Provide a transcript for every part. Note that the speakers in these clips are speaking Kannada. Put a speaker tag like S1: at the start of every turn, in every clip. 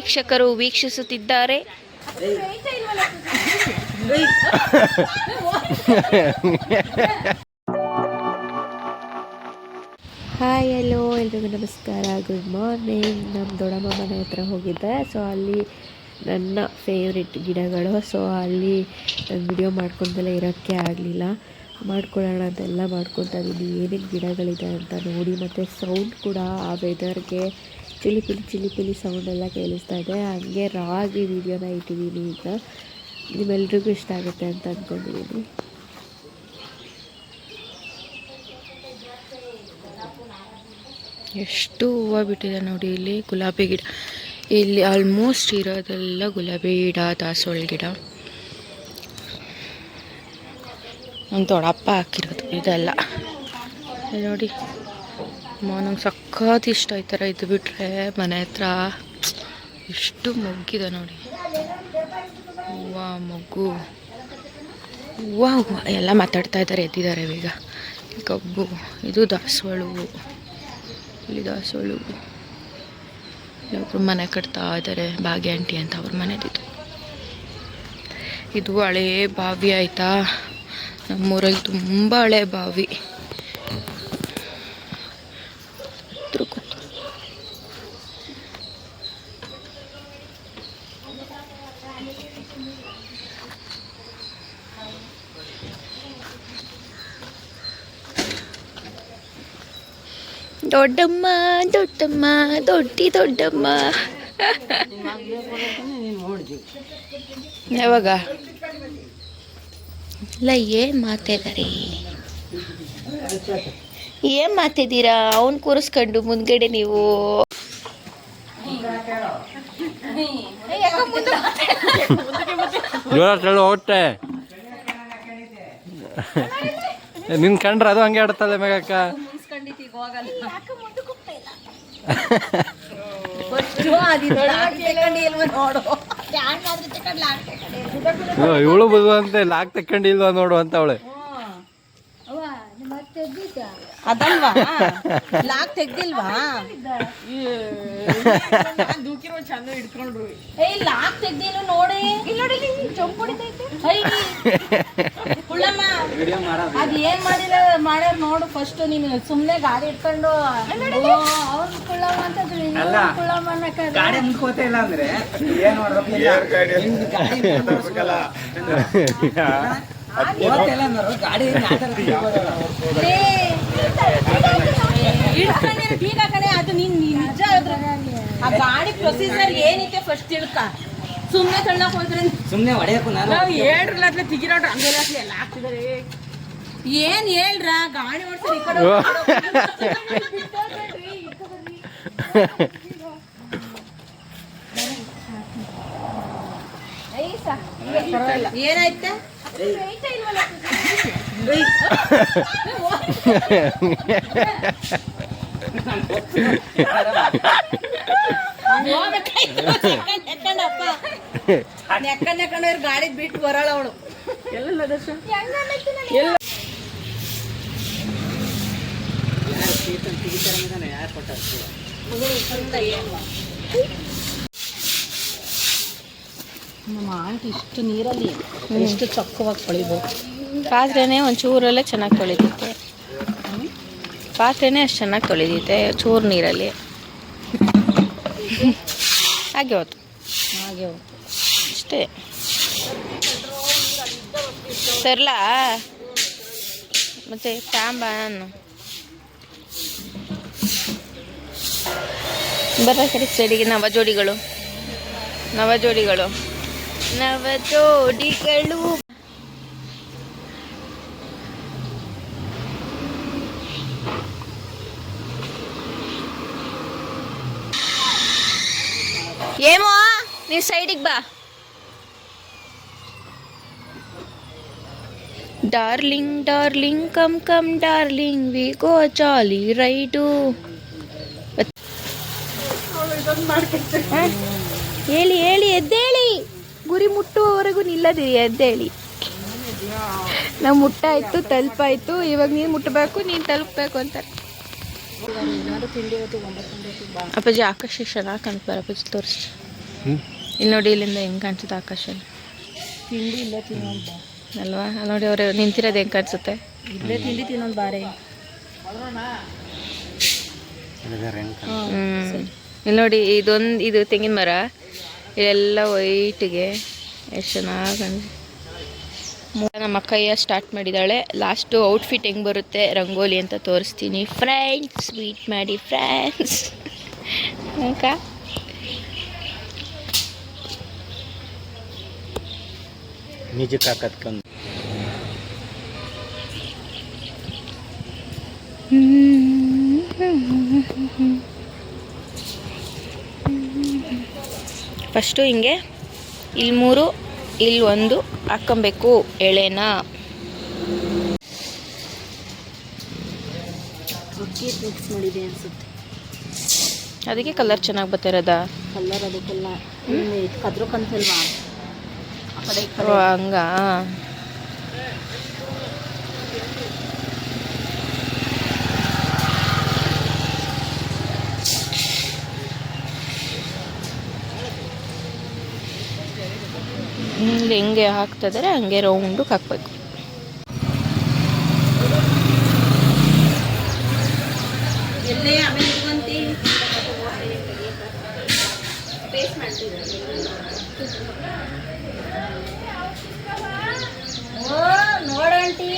S1: ವೀಕ್ಷಕರು ವೀಕ್ಷಿಸುತ್ತಿದ್ದಾರೆ. ಹಾಯ್ ಹಲೋ ಎಲ್ರಿಗೂ ನಮಸ್ಕಾರ, ಗುಡ್ ಮಾರ್ನಿಂಗ್. ನಮ್ಮ ದೊಡ್ಡಮ್ಮ ಮನೆ ಹತ್ರ ಹೋಗಿದ್ದೆ. ಸೊ ಅಲ್ಲಿ ನನ್ನ ಫೇವ್ರೆಟ್ ಗಿಡಗಳು. ಸೊ ಅಲ್ಲಿ ನಾನು ವಿಡಿಯೋ ಮಾಡ್ಕೊಂಡೆಲ್ಲ ಇರೋಕ್ಕೆ ಆಗಲಿಲ್ಲ. ಮಾಡ್ಕೊಳ್ಳೋಣ ಅಂತೆಲ್ಲ ಮಾಡ್ಕೊತಾ ಇದ್ದೀನಿ. ಏನೇನು ಗಿಡಗಳಿದೆ ಅಂತ ನೋಡಿ. ಮತ್ತು ಸೌಂಡ್ ಕೂಡ ಆ ವೆದರ್ಗೆ ಚಿಲಿಪಿಲಿ ಸೌಂಡೆಲ್ಲ ಕೇಳಿಸ್ತಾ ಇದೆ. ಹಾಗೆ ರಾಗಿ ವಿಡಿಯೋನ ಇಟ್ಟಿದ್ದೀನಿ. ಈಗ ನಿಮ್ಮೆಲ್ರಿಗೂ ಇಷ್ಟ ಆಗುತ್ತೆ ಅಂತ ಅಂದ್ಕೊಂಡಿದ್ದೀನಿ. ಎಷ್ಟು ಹೂವು ಬಿಟ್ಟಿದೆ ನೋಡಿ. ಇಲ್ಲಿ ಗುಲಾಬಿ ಗಿಡ, ಇಲ್ಲಿ ಆಲ್ಮೋಸ್ಟ್ ಇರೋದೆಲ್ಲ ಗುಲಾಬಿ ಗಿಡ, ದಾಸವಾಳ ಗಿಡ. ನಮ್ಮ ದೊಡ್ಡಪ್ಪ ಹಾಕಿರೋದು ಇದೆಲ್ಲ ನೋಡಿ. ನಂಗೆ ಸಖತ್ ಇಷ್ಟ ಈ ಥರ ಇದು ಬಿಟ್ಟರೆ. ಮನೆ ಹತ್ರ ಎಷ್ಟು ಮೊಗ್ಗಿದೆ ನೋಡಿ. ಹೂವು ಮೊಗ್ಗು ಹೂವು ಎಲ್ಲ ಮಾತಾಡ್ತಾ ಇದ್ದಾರೆ. ಎದ್ದಿದ್ದಾರೆ ಈಗ. ಕಬ್ಬು, ಇದು ದಾಸವಾಳ ಹೂವು. ಇಲ್ಲಿ ದಾಸವಾಳ ಹೂವು. ಒಬ್ಬರು ಮನೆ ಕಟ್ತಾ ಇದ್ದಾರೆ, ಭಾಗ್ಯ ಆಂಟಿ ಅಂತ ಅವ್ರ ಮನೆದಿದ್ದು. ಇದು ಹಳೇ ಬಾವಿ ಆಯಿತಾ. ನಮ್ಮೂರಲ್ಲಿ ತುಂಬ ಹಳೆ ಬಾವಿ. ದೊಡ್ಡಮ್ಮ ದೊಡ್ಡಮ್ಮ ದೊಡ್ಡಮ್ಮ ಯಾವಾಗ ಇಲ್ಲ ಏನು ಮಾತಾಡ್ತಾರೆ, ಏನು ಮಾತಿದ್ದೀರಾ? ಅವನು ಕೂರಿಸ್ಕೊಂಡು ಮುಂದ್ಗಡೆ ನೀವು
S2: ಹೋಗ್ತೆ ನಿನ್ ಕಂಡ್ರೆ ಅದು ಹಂಗೆ ಆಡ್ತದೆ ಮೇಘಕ್ಕ. ಇವಳು ಬದುವಂತೆ ಲಾಕ್ ತಕೊಂಡಿಲ್ವಾ ನೋಡು ಅಂತ ಅವಳೆ.
S3: ಅದಲ್ವಾ ಲಾಕ್ ತೆಗ್ದಿಲ್ವಾ? ಚಂದ ಹಿಡ್ಕೊಂಡ್ರು. ಲಾಕ್ ತೆಗ್ದಿಲ್ಲ ನೋಡಿ. ಕುಳ್ಳಮ್ಮ ಅದ್ ಏನ್ ಮಾಡ್ಯಾರ ನೋಡು. ಫಸ್ಟ್ ನೀನು ಸುಮ್ನೆ ಗಾಡಿ ಇಟ್ಕೊಂಡು ಅವ್ರು ಕುಳ್ಳಮ್ಮ ಅಂತ ಕುಳ್ಳಮ್ಮ ಗಾಡಿ ಮುಂದ್ಕೋತ ಇಲ್ಲ ಅಂದ್ರೆ ಬೀಗ ಕಡೆ ಅದು ನೀನ್ ನಿಜ. ಆ ಗಾಡಿ ಪ್ರೊಸೀಜರ್ ಏನೈತೆ ಫಸ್ಟ್ ತಿಳ್ಕ. ಸುಮ್ನೆ ತಳ್ಳಕ್ ಹೋದ್ರೆ ಸುಮ್ನೆ ಹೊಡೆಯಕ್ಕೂ ನಾವು ಹೇಳ್ರಲ್ಲ ತಿಗಿರೋಡ್ರ ಹಂಗೆಲ್ಲ ಎಲ್ಲ ಹಾಕ್ತಿದಾರೆ. ಏನ್ ಹೇಳ್ರ ಗಾಡಿ ಓಡ್ತಾರೆ ಈ ಕಡೆ ಏನಾಯ್ತ? ನೆಕ್ಕಂಡ್ ಗಾಡಿ ಬಿಟ್ಟು ಬರೋಳ ಅವಳು. ಎಲ್ಲ ನಮ್ಮ ಆಂಟಿ ಇಷ್ಟು ನೀರಲ್ಲಿ ಎಷ್ಟು ಚೊಕ್ಕವಾಗಿ ತೊಳಿಬೋದು.
S1: ಪಾತ್ರೆನೇ ಒಂಚೂರಲ್ಲೇ ಚೆನ್ನಾಗಿ ತೊಳಿದೈತೆ. ಪಾತ್ರೆನೇ ಅಷ್ಟು ಚೆನ್ನಾಗಿ ತೊಳಿದೈತೆ ಚೂರು ನೀರಲ್ಲಿ. ಹಾಗೆ ಹೋಯ್ತು ಅಷ್ಟೇ. ಸರ್ಲಾ ಮತ್ತೆ ತಾಂಬ ಬರ ಸರಿ ಸೈಡಿಗೆ ನವಜೋಡಿಗಳು. ఏమో నీ సైడ్కి బా. Darling darling come come darling we go jolly ride. ಹೇಳಿ ಎದ್ದೇಳಿ. ಗುರಿ ಮುಟ್ಟುವವರೆಗೂ ನಿಲ್ಲದಿರಿ, ಎದ್ದೇಳಿ. ನಾವು ಮುಟ್ಟಾಯ್ತು, ತಲುಪಾಯ್ತು. ಇವಾಗ ನೀನು ಮುಟ್ಟಬೇಕು, ನೀನು ತಲುಪಬೇಕು ಅಂತಾರೆ. ಅಪ್ಪಾಜಿ ಆಕಾಶ ಚೆನ್ನಾಗಿ ಕಾಣ್ತಾರೆ. ಅಪ್ಪಾಜಿ ತೋರಿಸಿ.
S3: ಇಲ್ಲಿ ನೋಡಿ, ಇಲ್ಲಿಂದ ಹೆಂಗೆ ಕಾಣಿಸುತ್ತೆ ಆಕಾಶ
S4: ತಿಂಡಿ ಇಲ್ಲ ತಿನ್ನೋದು
S3: ಅಲ್ವಾ? ಅಲ್ಲಿ ನೋಡಿ ಅವರು ನಿಂತಿರೋದು ಹೆಂಗೆ ಕಾಣಿಸುತ್ತೆ.
S4: ಇಲ್ಲೇ ತಿಂಡಿ ತಿನ್ನೋದು ಬಾರೆ.
S3: ಇಲ್ಲಿ ನೋಡಿ, ಇದು ತೆಂಗಿನ ಮರ, ಇಲ್ಲೆಲ್ಲ ವೈಟ್ಗೆ ಎಷ್ಟು ಚೆನ್ನಾಗಿ ನಮ್ಮ ಅಕ್ಕಯ್ಯ ಸ್ಟಾರ್ಟ್ ಮಾಡಿದ್ದಾಳೆ. ಲಾಸ್ಟು ಔಟ್ಫಿಟ್ ಹೆಂಗೆ ಬರುತ್ತೆ ರಂಗೋಲಿ ಅಂತ ತೋರಿಸ್ತೀನಿ ಫ್ರೆಂಡ್ಸ್. ವೀಟ್ ಮಾಡಿ ಫ್ರೆಂಡ್ಸ್. ಅಕ್ಕ
S2: ನಿಜಕ್ಕೆ ಹಾಕತ್ಕೊಂಡು
S3: ಫಸ್ಟು ಹಿಂಗೆ ಇಲ್ಲಿ 3 ಇಲ್ಲಿ 1 ಹಾಕ್ಕೊಬೇಕು ಎಳೆನ.
S4: ಮಿಕ್ಸ್ ಮಾಡಿದೆ ಅನ್ಸುತ್ತೆ,
S3: ಅದಕ್ಕೆ ಕಲರ್ ಚೆನ್ನಾಗಿ ಬರ್ತಿರೋದ.
S4: ಕಲ್ಲರ್ ಅದಕ್ಕೆಲ್ಲ ಕದ್ರು ಕಂತಲ್ವಾ ಆ ಕಡೆ ಈ ಕಡೆ.
S3: ಹಂಗ ಇಲ್ಲಿ ಹೆಂಗೆ ಹಾಕ್ತಿದ್ದಾರೆ ಹಂಗೆ ರೌಂಡಿಗೆ ಹಾಕಬೇಕು.
S4: ನೋಡಂಟಿ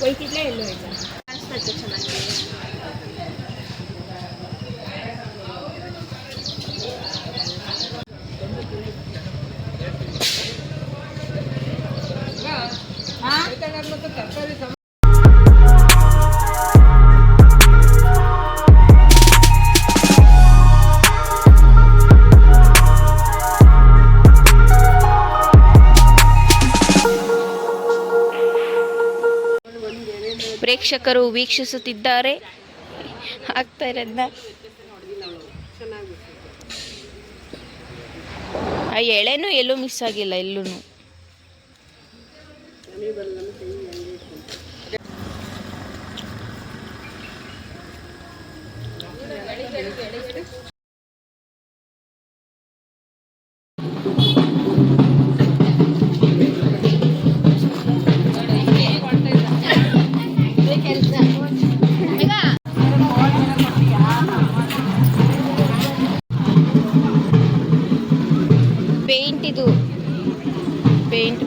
S4: ಒಯ್ತಿದ್ಲೇ ಎಲ್ಲೋ ಇಲ್ಲ ಕಾಣಿಸ್ತೈತೆ ಚೆನ್ನಾಗಿ.
S3: ಪ್ರೇಕ್ಷಕರು ವೀಕ್ಷಿಸುತ್ತಿದ್ದಾರೆ ಆಗ್ತಾ ಇರೋದನ್ನ. ಆ ಎಳೆನೂ ಎಲ್ಲೂ ಮಿಸ್ ಆಗಿಲ್ಲ ಎಲ್ಲೂ. ಪೇಂಟ್ ಇದು ಪೇಂಟ್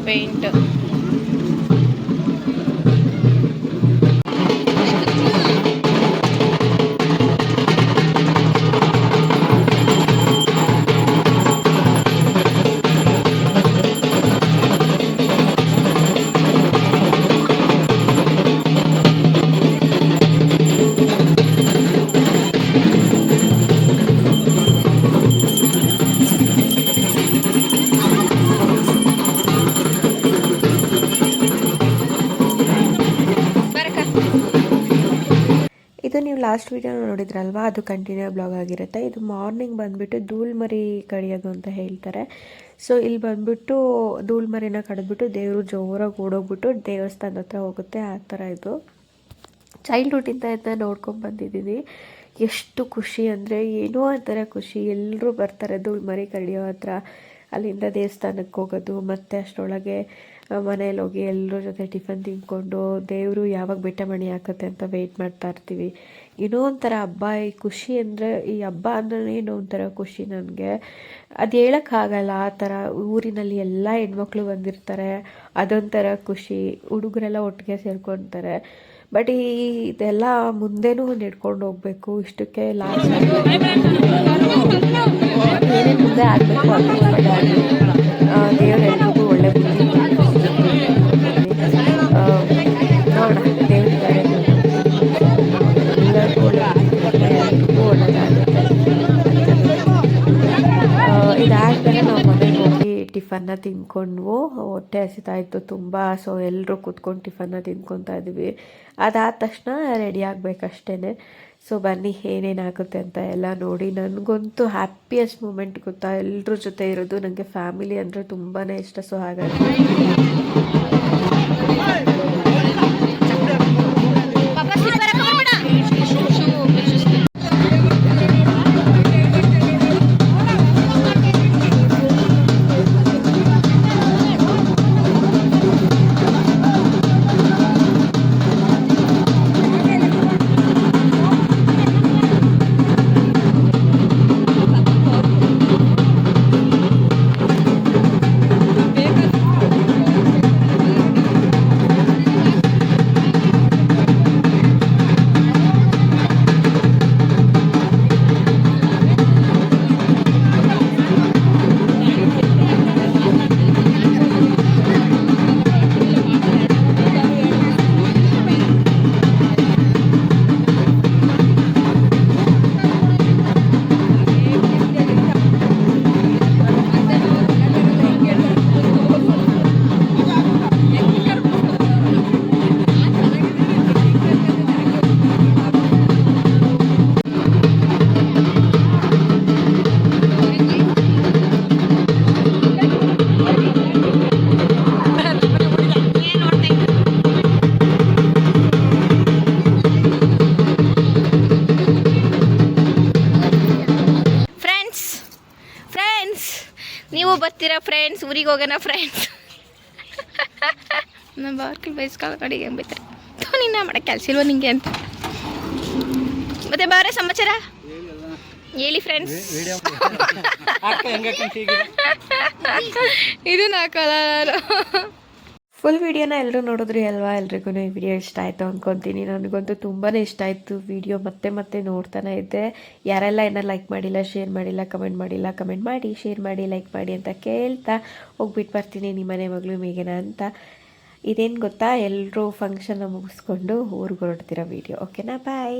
S1: ಇದು ನೀವು ಲಾಸ್ಟ್ ವೀಡಿಯೋ ನೋಡಿದ್ರಲ್ವಾ, ಅದು ಕಂಟಿನ್ಯೂ ಬ್ಲಾಗ್ ಆಗಿರುತ್ತೆ. ಇದು ಮಾರ್ನಿಂಗ್ ಬಂದುಬಿಟ್ಟು ಧೂಳ್ಮರಿ ಕಡಿಯೋದು ಅಂತ ಹೇಳ್ತಾರೆ. ಸೊ ಇಲ್ಲಿ ಬಂದುಬಿಟ್ಟು ಧೂಳ್ಮರಿನ ಕಡಿದ್ಬಿಟ್ಟು ದೇವರು ಜೋರಾಗಿ ಓಡೋಗ್ಬಿಟ್ಟು ದೇವಸ್ಥಾನದ ಹತ್ರ ಹೋಗುತ್ತೆ. ಆ ಥರ ಇದು ಚೈಲ್ಡ್ಹುಡ್ಡಿಂದ ಇದನ್ನ ನೋಡ್ಕೊಂಡು ಬಂದಿದ್ದೀನಿ. ಎಷ್ಟು ಖುಷಿ ಅಂದರೆ ಏನೋ ಒಂಥರ ಖುಷಿ. ಎಲ್ಲರೂ ಬರ್ತಾರೆ ಧೂಳ್ಮರಿ ಕಡಿಯೋ ಹತ್ರ. ಅಲ್ಲಿಂದ ದೇವಸ್ಥಾನಕ್ಕೆ ಹೋಗೋದು, ಮತ್ತು ಅಷ್ಟರೊಳಗೆ ಮನೇಲಿ ಹೋಗಿ ಎಲ್ಲರ ಜೊತೆ ಟಿಫನ್ ತಿಂದ್ಕೊಂಡು ದೇವರು ಯಾವಾಗ ಬೆಟ್ಟ ಮಣಿ ಹಾಕುತ್ತೆ ಅಂತ ವೆಯ್ಟ್ ಮಾಡ್ತಾ ಇರ್ತೀವಿ. ಏನೋ ಒಂಥರ ಹಬ್ಬ. ಈ ಖುಷಿ ಅಂದರೆ, ಈ ಹಬ್ಬ ಅಂದ್ರೆ ಏನೋ ಒಂಥರ ಖುಷಿ ನನಗೆ. ಅದು ಹೇಳೋಕ್ಕಾಗಲ್ಲ. ಆ ಥರ ಊರಿನಲ್ಲಿ ಎಲ್ಲ ಹೆಣ್ಮಕ್ಳು ಬಂದಿರ್ತಾರೆ, ಅದೊಂಥರ ಖುಷಿ. ಹುಡುಗರೆಲ್ಲ ಒಟ್ಟಿಗೆ ಸೇರ್ಕೊತಾರೆ. ಬಟ್ ಇದೆಲ್ಲ ಮುಂದೆನೂ ನಡ್ಕೊಂಡು ಹೋಗಬೇಕು. ಇಷ್ಟಕ್ಕೆ ಲಾಸ್ಟ್ ಏನೇ ಮುಂದೆ ಆಗಬೇಕು ದೇವರೆಲ್ಲರಿಗೂ ಒಳ್ಳೆ ಬುದ್ಧಿ ನೋಡೋಣ. ದೇವರಿದ್ದಾರೆ, ಎಲ್ಲರಿಗೂ ಒಳ್ಳೆ ಬುದ್ಧಿ, ಎಲ್ಲರಿಗೂ ಒಳ್ಳೆಯದಾಗುತ್ತೆ. ಅದಾದಮೇಲೆ ನಾವು ಮನೆಗೆ ಹೋಗಿ ಟಿಫನ್ನ ತಿಂದ್ಕೊಂಡ್ವು. ಹೊಟ್ಟೆ ಹಸಿತಾ ಇತ್ತು ತುಂಬ. ಸೊ ಎಲ್ಲರೂ ಕೂತ್ಕೊಂಡು ಟಿಫನ್ನ ತಿಂದ್ಕೊತಾ ಇದ್ವಿ. ಅದಾದ ತಕ್ಷಣ ರೆಡಿ ಆಗಬೇಕಷ್ಟೇ. ಸೊ ಬನ್ನಿ ಏನೇನಾಗುತ್ತೆ ಅಂತ ಎಲ್ಲ ನೋಡಿ. ನನಗಂತೂ ಹ್ಯಾಪಿಯೆಸ್ಟ್ ಮೂಮೆಂಟ್ ಗೊತ್ತಾ, ಎಲ್ಲರ ಜೊತೆ ಇರೋದು. ನನಗೆ ಫ್ಯಾಮಿಲಿ ಅಂದರೆ ತುಂಬಾ ಇಷ್ಟ. ಸೊ ಹಾಗಾಗಿ
S3: ನೀವು ಬರ್ತೀರಾ ಫ್ರೆಂಡ್ಸ್? ಊರಿಗೆ ಹೋಗೋಣ ಫ್ರೆಂಡ್ಸ್. ನಮ್ಮ ಬಾರ್ಕಲ್ ಬೈಸ್ಕಾಲ ಕಡೆಗೆ ಹೆಂಗೆ ಬೈತಾರೆ, ನಿನ್ನ ಮಾಡಕ್ಕೆ ಕೆಲಸ ಇಲ್ವ ನಿಂಗೆ ಅಂತ. ಮತ್ತೆ ಬಾರೆ ಸಮಾಚಾರ ಹೇಳಿ ಫ್ರೆಂಡ್ಸ್. ಇದು ನಾ ಕಲರ್.
S1: ಫುಲ್ ವಿಡಿಯೋನ ಎಲ್ಲರೂ ನೋಡಿದ್ರಿ ಅಲ್ವಾ? ಎಲ್ರಿಗೂ ಈ ವಿಡಿಯೋ ಇಷ್ಟ ಆಯಿತು ಅಂದ್ಕೊತೀನಿ. ನನಗಂತೂ ತುಂಬಾ ಇಷ್ಟ ಆಯಿತು ವಿಡಿಯೋ. ಮತ್ತೆ ನೋಡ್ತಾನೆ ಇದ್ದೆ. ಯಾರೆಲ್ಲ ಏನೋ ಲೈಕ್ ಮಾಡಿಲ್ಲ, ಶೇರ್ ಮಾಡಿಲ್ಲ, ಕಮೆಂಟ್ ಮಾಡಿಲ್ಲ, ಕಮೆಂಟ್ ಮಾಡಿ, ಶೇರ್ ಮಾಡಿ, ಲೈಕ್ ಮಾಡಿ ಅಂತ ಕೇಳ್ತಾ ಹೋಗ್ಬಿಟ್ಟು ಬರ್ತೀನಿ ನಿಮ್ಮ ಮನೆ ಮಗಳು ಮೇಘನ ಅಂತ. ಇದೇನು ಗೊತ್ತಾ, ಎಲ್ಲರೂ ಫಂಕ್ಷನ್ನ ಮುಗಿಸ್ಕೊಂಡು ಊರಿಗೆ ಹೊರಡ್ತಿರೋ ವಿಡಿಯೋ. ಓಕೆನಾ? ಬಾಯ್.